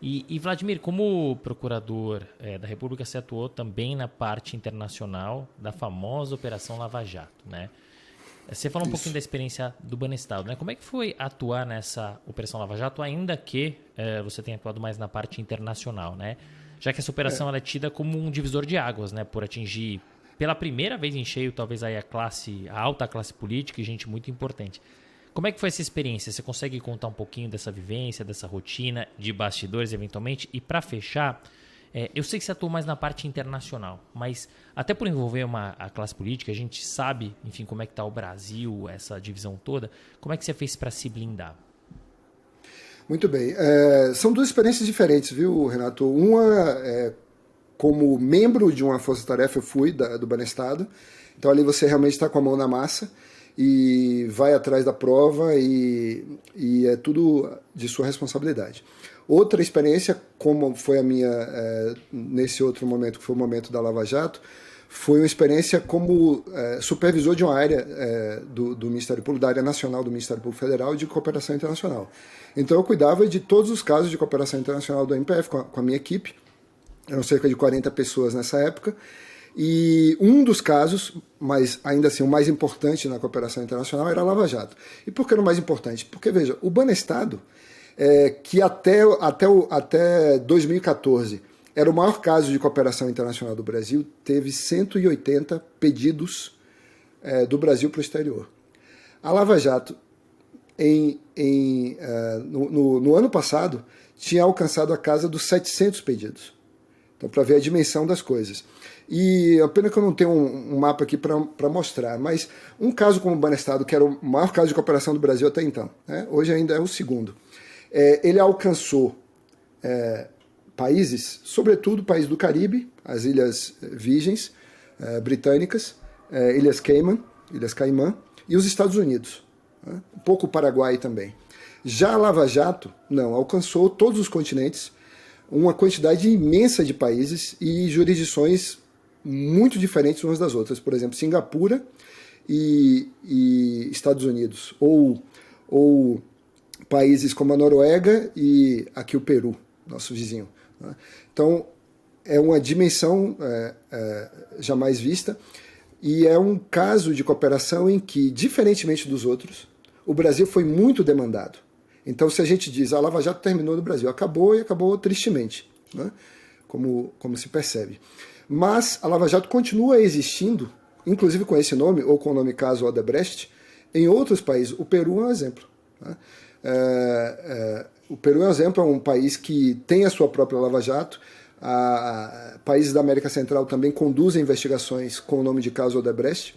E Vladimir, como procurador da República, você atuou também na parte internacional da famosa Operação Lava Jato, né? Você falou um pouquinho Isso. da experiência do Banestado, né? Como é que foi atuar nessa Operação Lava Jato, ainda que você tenha atuado mais na parte internacional, né? Já que essa operação ela é tida como um divisor de águas, né? Por atingir pela primeira vez em cheio, talvez aí a alta classe política e gente muito importante. Como é que foi essa experiência? Você consegue contar um pouquinho dessa vivência, dessa rotina, de bastidores eventualmente? E para fechar, eu sei que você atua mais na parte internacional, mas até por envolver a classe política, a gente sabe, enfim, como é que está o Brasil, essa divisão toda. Como é que você fez para se blindar? Muito bem. São duas experiências diferentes, viu, Renato? Uma como membro de uma força-tarefa, eu fui do Banestado. Então ali você realmente está com a mão na massa e vai atrás da prova e é tudo de sua responsabilidade. Outra experiência, como foi a minha nesse outro momento, que foi o momento da Lava Jato, foi uma experiência como supervisor de uma área do Ministério Público, da área nacional do Ministério Público Federal de cooperação internacional. Então eu cuidava de todos os casos de cooperação internacional do MPF com a minha equipe. Eram cerca de 40 pessoas nessa época. E um dos casos, mas ainda assim o mais importante na cooperação internacional, era a Lava Jato. E por que era o mais importante? Porque, veja, o Banestado, que até 2014 era o maior caso de cooperação internacional do Brasil, teve 180 pedidos do Brasil para o exterior. A Lava Jato, no ano passado, tinha alcançado a casa dos 700 pedidos. Então, para ver a dimensão das coisas. E a pena que eu não tenho um mapa aqui para mostrar, mas um caso como o Banestado, que era o maior caso de cooperação do Brasil até então, né? Hoje ainda é o segundo, ele alcançou países, sobretudo países do Caribe, as Ilhas Virgens Britânicas, Ilhas Caimã e os Estados Unidos, né? Um pouco o Paraguai também. Já a Lava Jato, não, alcançou todos os continentes, uma quantidade imensa de países e jurisdições muito diferentes umas das outras. Por exemplo, Singapura e Estados Unidos. Ou países como a Noruega e aqui o Peru, nosso vizinho, né? Então, é uma dimensão jamais vista e é um caso de cooperação em que, diferentemente dos outros, o Brasil foi muito demandado. Então, se a gente diz a Lava Jato terminou no Brasil, acabou e acabou tristemente, né? como se percebe. Mas a Lava Jato continua existindo, inclusive com esse nome, ou com o nome caso Odebrecht, em outros países. O Peru é um exemplo, né? O Peru é um exemplo, é um país que tem a sua própria Lava Jato. Países da América Central também conduzem investigações com o nome de caso Odebrecht.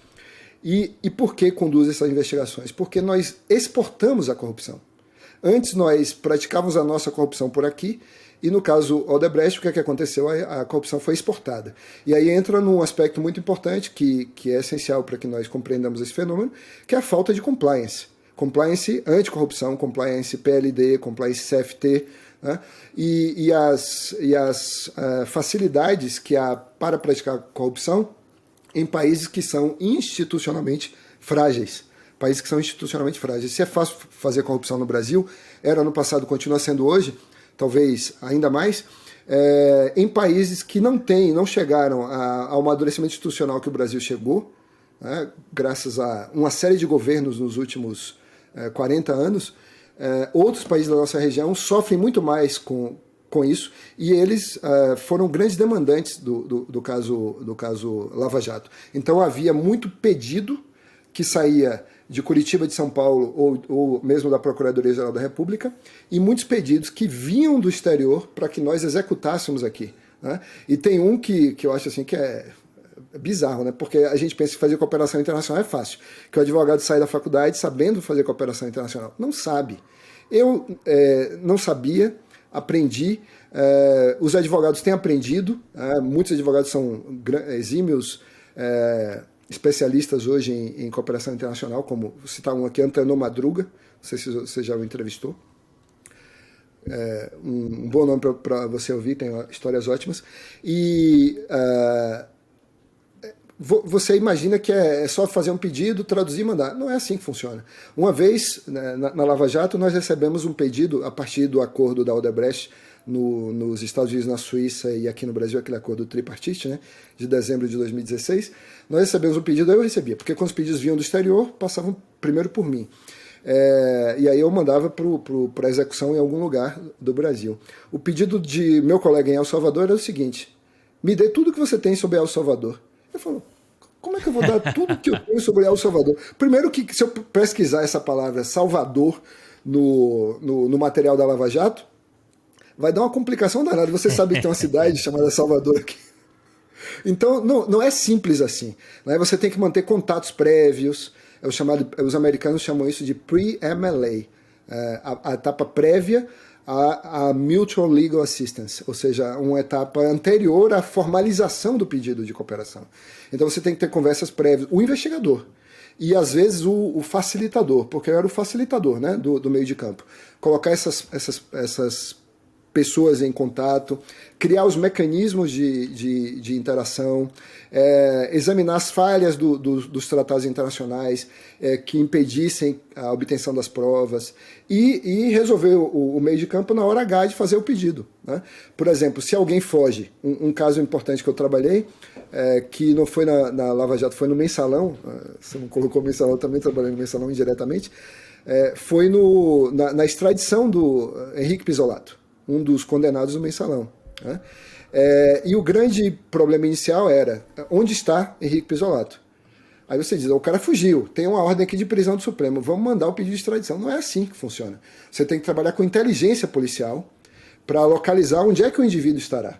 E por que conduzem essas investigações? Porque nós exportamos a corrupção. Antes nós praticávamos a nossa corrupção por aqui, e no caso Odebrecht, o que aconteceu? A corrupção foi exportada. E aí entra num aspecto muito importante, que é essencial para que nós compreendamos esse fenômeno, que é a falta de compliance. Compliance anticorrupção, compliance PLD, compliance CFT, né? E as facilidades que há para praticar corrupção em países que são institucionalmente frágeis. Países que são institucionalmente frágeis. Se é fácil fazer corrupção no Brasil, era no passado, continua sendo hoje, talvez ainda mais, em países que não chegaram ao amadurecimento institucional que o Brasil chegou, né, graças a uma série de governos nos últimos 40 anos, outros países da nossa região sofrem muito mais com isso, e eles foram grandes demandantes do caso Lava Jato. Então havia muito pedido que saía de Curitiba, de São Paulo, ou mesmo da Procuradoria-Geral da República, e muitos pedidos que vinham do exterior para que nós executássemos aqui, né? E tem um que eu acho assim que é bizarro, né? Porque a gente pensa que fazer cooperação internacional é fácil, que o advogado sai da faculdade sabendo fazer cooperação internacional. Não sabe. Eu não sabia, aprendi, os advogados têm aprendido, muitos advogados são exímios especialistas hoje em cooperação internacional, como vou citar um aqui, Antenor Madruga, não sei se você já o entrevistou. Um bom nome para você ouvir, tem histórias ótimas. E você imagina que é só fazer um pedido, traduzir e mandar. Não é assim que funciona. Uma vez, na Lava Jato, nós recebemos um pedido a partir do acordo da Odebrecht nos Estados Unidos, na Suíça e aqui no Brasil, aquele acordo tripartite, né, de dezembro de 2016, nós recebemos o pedido, eu recebia, porque quando os pedidos vinham do exterior, passavam primeiro por mim. E aí eu mandava para execução em algum lugar do Brasil. O pedido de meu colega em El Salvador era o seguinte: me dê tudo que você tem sobre El Salvador. Eu falo, como é que eu vou dar tudo que eu tenho sobre El Salvador? Primeiro que se eu pesquisar essa palavra Salvador no material da Lava Jato, vai dar uma complicação danada. Você sabe que tem uma cidade chamada Salvador aqui. Então, não é simples assim, né? Você tem que manter contatos prévios. Os americanos chamam isso de pre-MLA, a etapa prévia a Mutual Legal Assistance, ou seja, uma etapa anterior à formalização do pedido de cooperação. Então você tem que ter conversas prévias. O investigador e, às vezes, o facilitador, porque eu era o facilitador, né, do meio de campo. Colocar essas pessoas em contato, criar os mecanismos de interação, examinar as falhas dos tratados internacionais que impedissem a obtenção das provas e resolver o meio de campo na hora H de fazer o pedido, né? Por exemplo, se alguém foge, um caso importante que eu trabalhei, que não foi na Lava Jato, foi no Mensalão, você não colocou o Mensalão, também trabalhei no Mensalão indiretamente, foi na extradição do Henrique Pizzolatto, um dos condenados do Mensalão, né? E o grande problema inicial era: onde está Henrique Pizzolatto? Aí você diz, o cara fugiu, tem uma ordem aqui de prisão do Supremo, vamos mandar o pedido de extradição. Não é assim que funciona. Você tem que trabalhar com inteligência policial para localizar onde é que o indivíduo estará.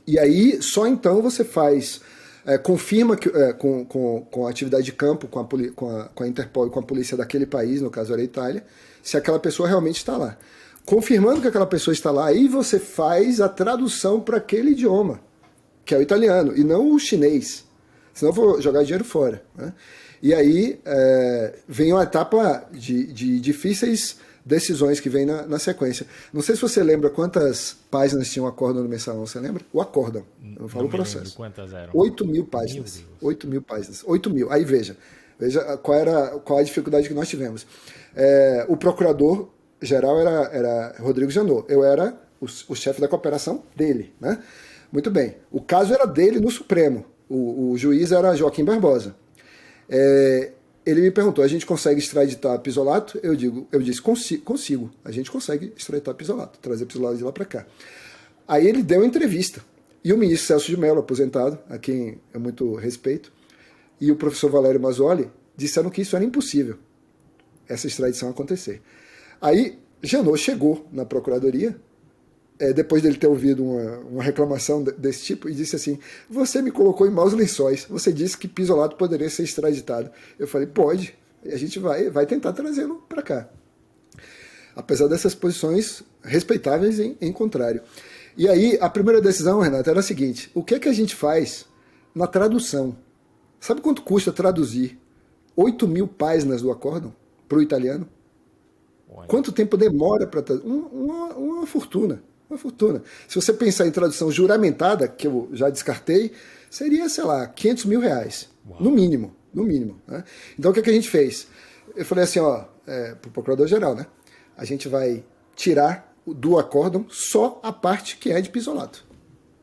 E aí, só então você confirma que, com a atividade de campo, com a Interpol e com a polícia daquele país, no caso era a Itália, se aquela pessoa realmente está lá. Confirmando que aquela pessoa está lá, aí você faz a tradução para aquele idioma, que é o italiano, e não o chinês. Senão eu vou jogar dinheiro fora, né? E aí vem uma etapa de difíceis decisões que vem na sequência. Não sei se você lembra quantas páginas tinha o acórdão do Mensalão, você lembra? O acórdão, eu não falo o processo. Quantas eram? 8.000 páginas. 8.000 páginas. 8.000. Aí veja qual a dificuldade que nós tivemos. O procurador-geral era Rodrigo Janot. Eu era o chefe da cooperação dele, né? Muito bem. O caso era dele no Supremo. O juiz era Joaquim Barbosa. Ele me perguntou: a gente consegue extraditar Pizzolatto? Eu disse, consigo. A gente consegue extraditar Pizzolatto, trazer Pizzolatto de lá para cá. Aí ele deu uma entrevista. E o ministro Celso de Mello, aposentado, a quem eu muito respeito, e o professor Valério Mazzoli disseram que isso era impossível, essa extradição acontecer. Aí Janot chegou na procuradoria, depois dele ter ouvido uma reclamação desse tipo, e disse assim: você me colocou em maus lençóis, você disse que Pizzolatto poderia ser extraditado. Eu falei: pode, a gente vai tentar trazê-lo para cá. Apesar dessas posições respeitáveis em contrário. E aí, a primeira decisão, Renato, era a seguinte: o que é que a gente faz na tradução? Sabe quanto custa traduzir 8.000 páginas do acórdão para o italiano? Quanto tempo demora para traduzir? Uma fortuna. Uma fortuna. Se você pensar em tradução juramentada, que eu já descartei, seria, sei lá, R$500 mil. Uau. No mínimo. Né? Então, o que a gente fez? Eu falei assim, para o procurador-geral, né? A gente vai tirar do acórdão só a parte que é de Pizzolatto.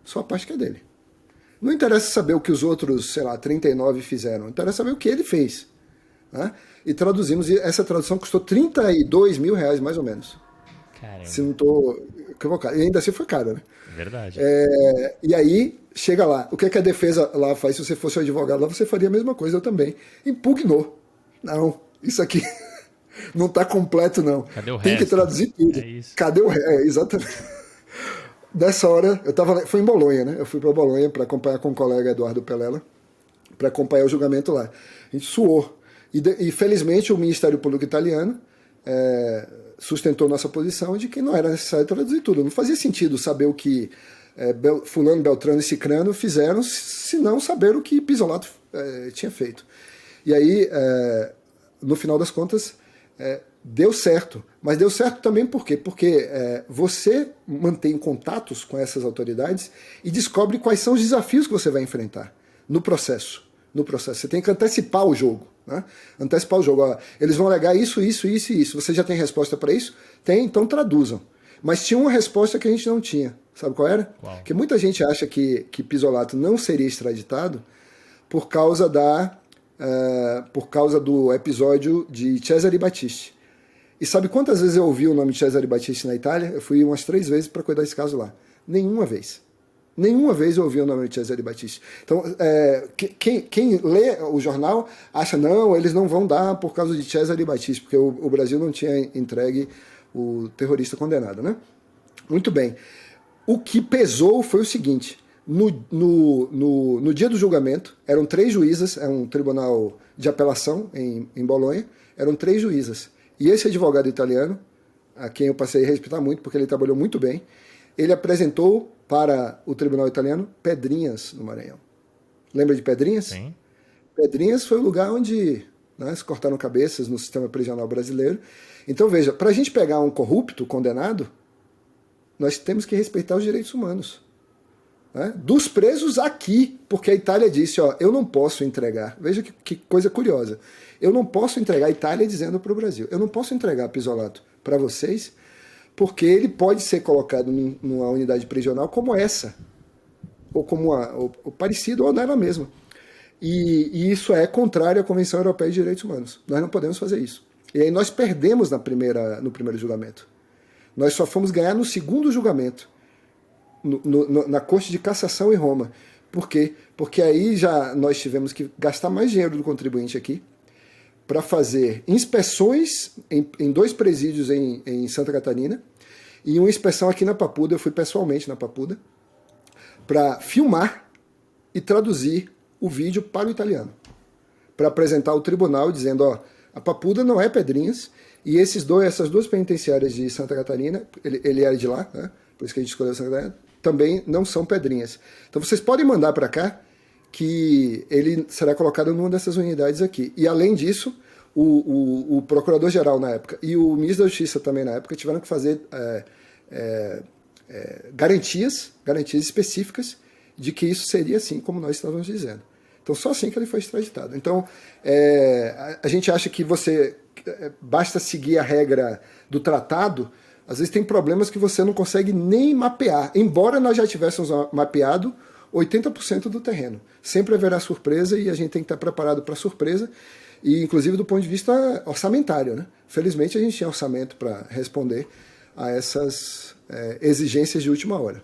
Só a parte que é dele. Não interessa saber o que os outros, sei lá, 39 fizeram. Interessa saber o que ele fez. Né? E traduzimos, e essa tradução custou R$32 mil, mais ou menos. Caramba. Se não estou equivocado. E ainda assim foi caro, né? Verdade. E aí, chega lá. O que a defesa lá faz? Se você fosse um advogado lá, você faria a mesma coisa, eu também. Impugnou. Não, isso aqui não está completo, não. Cadê o resto? Tem que traduzir tudo. É isso. Cadê o resto? Exatamente. Nessa hora, foi em Bolonha, né? Eu fui para Bolonha para acompanhar com o colega Eduardo Pelela, para acompanhar o julgamento lá. A gente suou. E felizmente o Ministério Público italiano sustentou nossa posição de que não era necessário traduzir tudo. Não fazia sentido saber o que fulano, beltrano e cicrano fizeram, se não saber o que Pizzolatto tinha feito. E aí, no final das contas, deu certo. Mas deu certo também por quê? Porque você mantém contatos com essas autoridades e descobre quais são os desafios que você vai enfrentar no processo. Você tem que antecipar o jogo. Né? Antecipar o jogo. Eles vão alegar isso. Você já tem resposta para isso? Tem, então traduzam. Mas tinha uma resposta que a gente não tinha. Sabe qual era? Qual? Porque muita gente acha que Pisolato não seria extraditado por causa por causa do episódio de Cesare Battisti. E sabe quantas vezes eu ouvi o nome de Cesare Battisti na Itália? Eu fui umas 3 vezes para cuidar desse caso lá. Nenhuma vez. Nenhuma vez eu ouvi o nome de Cesare Battisti. Então, quem lê o jornal acha, não, eles não vão dar por causa de Cesare Battisti, porque o Brasil não tinha entregue o terrorista condenado, né? Muito bem. O que pesou foi o seguinte, no dia do julgamento, eram 3 juízas, é um tribunal de apelação em Bolonha, eram 3 juízas. E esse advogado italiano, a quem eu passei a respeitar muito, porque ele trabalhou muito bem, ele apresentou para o tribunal italiano Pedrinhas, no Maranhão. Lembra de Pedrinhas? Sim. Pedrinhas foi o lugar onde, né, se cortaram cabeças no sistema prisional brasileiro. Então, veja, para a gente pegar um corrupto condenado, nós temos que respeitar os direitos humanos. Né? Dos presos aqui, porque a Itália disse, ó, eu não posso entregar. Veja que coisa curiosa. Eu não posso entregar, a Itália dizendo para o Brasil, eu não posso entregar Pisolato para vocês, porque ele pode ser colocado numa unidade prisional como essa, ou como ou parecido, ou nela mesma. E isso é contrário à Convenção Europeia de Direitos Humanos. Nós não podemos fazer isso. E aí nós perdemos no primeiro julgamento. Nós só fomos ganhar no segundo julgamento, na Corte de Cassação em Roma. Por quê? Porque aí já nós tivemos que gastar mais dinheiro do contribuinte aqui para fazer inspeções em 2 presídios em Santa Catarina e uma inspeção aqui na Papuda. Eu fui pessoalmente na Papuda para filmar e traduzir o vídeo para o italiano, para apresentar ao tribunal dizendo, ó, a Papuda não é Pedrinhas e essas 2 penitenciárias de Santa Catarina, ele era de lá, né? Por isso que a gente escolheu Santa Catarina, também não são Pedrinhas. Então vocês podem mandar para cá que ele será colocado numa dessas unidades aqui. E além disso, o procurador-geral na época e o ministro da Justiça também na época tiveram que fazer garantias específicas de que isso seria assim como nós estávamos dizendo. Então só assim que ele foi extraditado. Então a gente acha que basta seguir a regra do tratado. Às vezes tem problemas que você não consegue nem mapear, embora nós já tivéssemos mapeado 80% do terreno. Sempre haverá surpresa e a gente tem que estar preparado para a surpresa, e inclusive do ponto de vista orçamentário, né? Felizmente a gente tinha orçamento para responder a essas exigências de última hora.